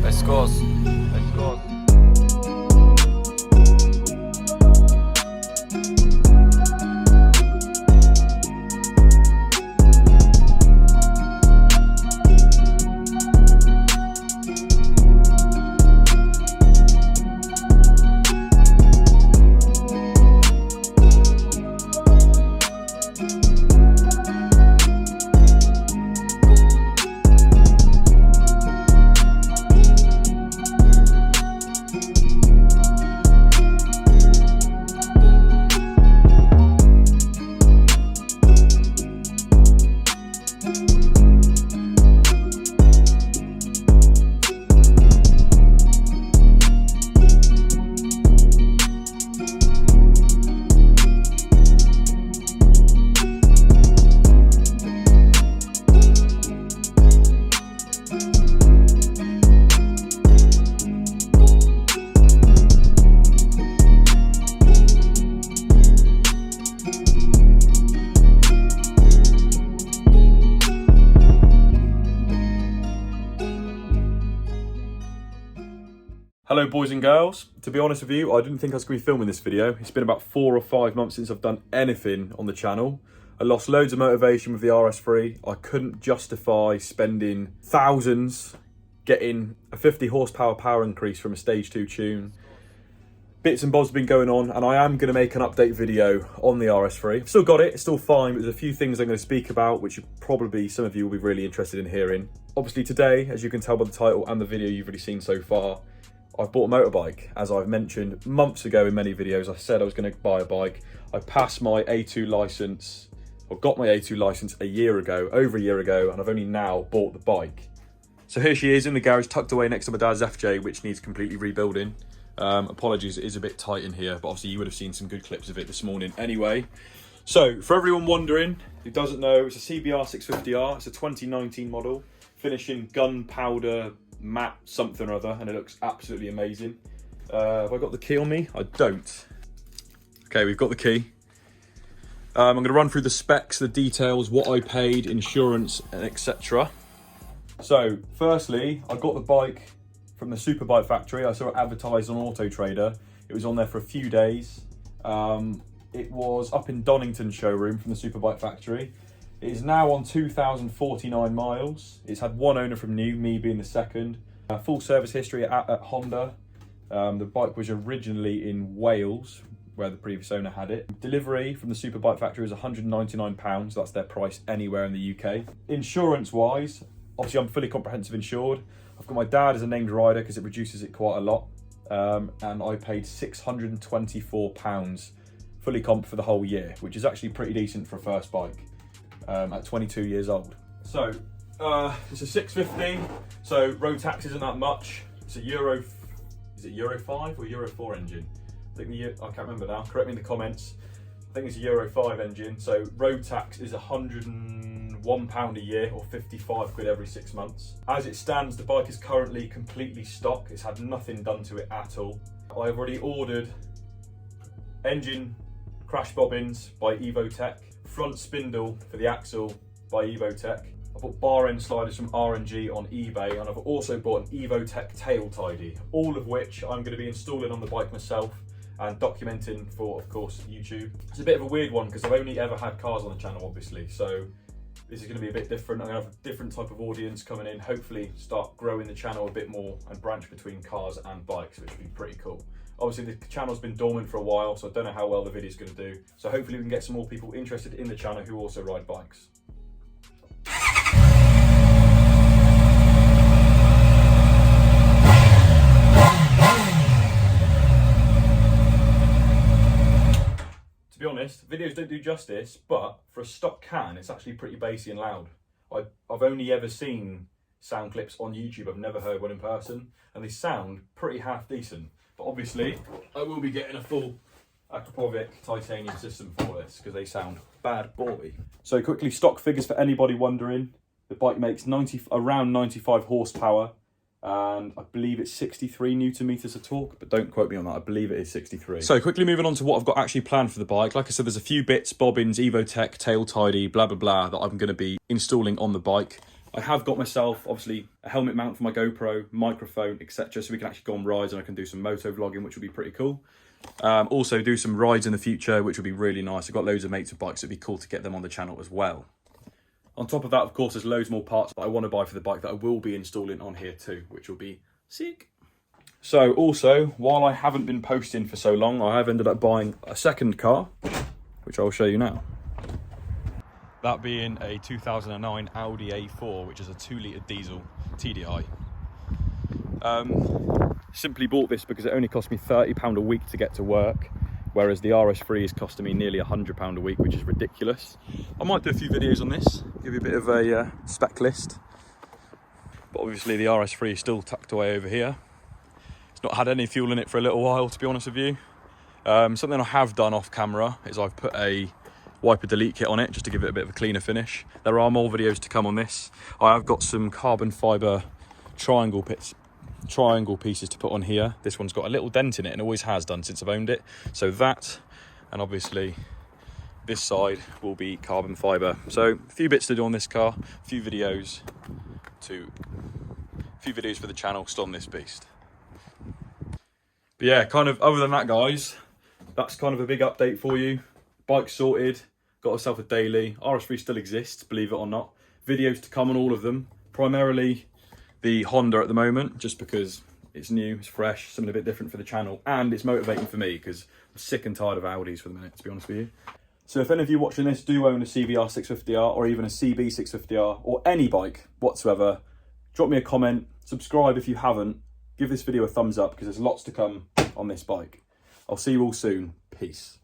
Byscorez. Byscorez. Hello boys and girls. To be honest with you, I didn't think I was going to be filming this video. It's been about 4 or 5 months since I've done anything on the channel. I lost loads of motivation with the RS3. I couldn't justify spending thousands getting a 50 horsepower power increase from a stage 2 tune. Bits and bobs have been going on, and I am going to make an update video on the RS3. I've still got it, it's still fine, but there's a few things I'm going to speak about which probably some of you will be really interested in hearing. Obviously today, as you can tell by the title and the video you've already seen so far, I've bought a motorbike. As I've mentioned months ago in many videos, I said I was going to buy a bike. I passed my A2 license, or got my A2 license over a year ago, and I've only now bought the bike. So here she is in the garage, tucked away next to my dad's FJ, which needs completely rebuilding. Apologies, it is a bit tight in here, but obviously you would have seen some good clips of it this morning anyway. So for everyone wondering who doesn't know, it's a CBR650R. It's a 2019 model, finishing gunpowder matte something or other, and it looks absolutely amazing. Have I got the key on me? I don't. Okay, we've got the key. I'm going to run through the specs, the details, what I paid, insurance, and etc. So firstly, I got the bike from the Superbike factory. I saw it advertised on Auto Trader. It was on there for a few days. It was up in Donington showroom from the Superbike factory. It is now on 2,049 miles. It's had one owner from new, me being the second. Full service history at Honda. The bike was originally in Wales, where the previous owner had it. Delivery from the Superbike factory was £199. That's their price anywhere in the UK. Insurance-wise, obviously I'm fully comprehensive insured. I've got my dad as a named rider because it reduces it quite a lot. And I paid £624 fully comp for the whole year, which is actually pretty decent for a first bike. At 22 years old. So it's a 650, so road tax isn't that much. It's a is it Euro 5 or Euro 4 engine? I can't remember now, correct me in the comments. I think it's a Euro 5 engine, so road tax is £101 a year, or 55 quid every 6 months. As it stands, the bike is currently completely stock. It's had nothing done to it at all. I've already ordered engine crash bobbins by Evotech, front spindle for the axle by Evotech. I've bought bar end sliders from R&G on eBay, and I've also bought an Evotech tail tidy, all of which I'm going to be installing on the bike myself and documenting for, of course, YouTube. It's a bit of a weird one because I've only ever had cars on the channel, obviously, so this is going to be a bit different. I'm going to have a different type of audience coming in, hopefully start growing the channel a bit more and branch between cars and bikes, which would be pretty cool. Obviously the channel's been dormant for a while, so I don't know how well the video's going to do. So hopefully we can get some more people interested in the channel who also ride bikes. To be honest, videos don't do justice, but for a stock can, it's actually pretty bassy and loud. I've only ever seen sound clips on YouTube. I've never heard one in person, and they sound pretty half decent. But obviously, I will be getting a full Akrapovic titanium system for this because they sound bad boy. So quickly, stock figures for anybody wondering. The bike makes around 95 horsepower, and I believe it's 63 Newton meters of torque, but don't quote me on that. I believe it is 63. So quickly moving on to what I've got actually planned for the bike. Like I said, there's a few bits, bobbins, Evotech, tail tidy, blah, blah, blah, that I'm going to be installing on the bike. I have got myself, obviously, a helmet mount for my GoPro, microphone, etc. So we can actually go on rides and I can do some moto vlogging, which would be pretty cool. Also do some rides in the future, which would be really nice. I've got loads of mates with bikes. It'd be cool to get them on the channel as well. On top of that, of course, there's loads more parts that I want to buy for the bike that I will be installing on here too, which will be sick. So also, while I haven't been posting for so long, I have ended up buying a second car, which I'll show you now. That being a 2009 Audi A4, which is a 2-litre diesel TDI. Simply bought this because it only cost me £30 a week to get to work, whereas the RS3 is costing me nearly £100 a week, which is ridiculous. I might do a few videos on this, give you a bit of a spec list. But obviously the RS3 is still tucked away over here. It's not had any fuel in it for a little while, to be honest with you. Something I have done off camera is I've put a wiper delete kit on it just to give it a bit of a cleaner finish. There are more videos to come on this. I have got some carbon fibre triangle pieces to put on here. This one's got a little dent in it and always has done since I've owned it. So that, and obviously this side will be carbon fibre. So a few bits to do on this car, a few videos for the channel still on this beast. But yeah, kind of other than that, guys, that's kind of a big update for you. Bike sorted, got myself a daily. RS3 still exists, believe it or not. Videos to come on all of them. Primarily the Honda at the moment, just because it's new, it's fresh, something a bit different for the channel, and it's motivating for me because I'm sick and tired of Audis for the minute, to be honest with you. So if any of you watching this do own a CBR650R or even a CB650R or any bike whatsoever, drop me a comment, subscribe if you haven't, give this video a thumbs up because there's lots to come on this bike. I'll see you all soon. Peace.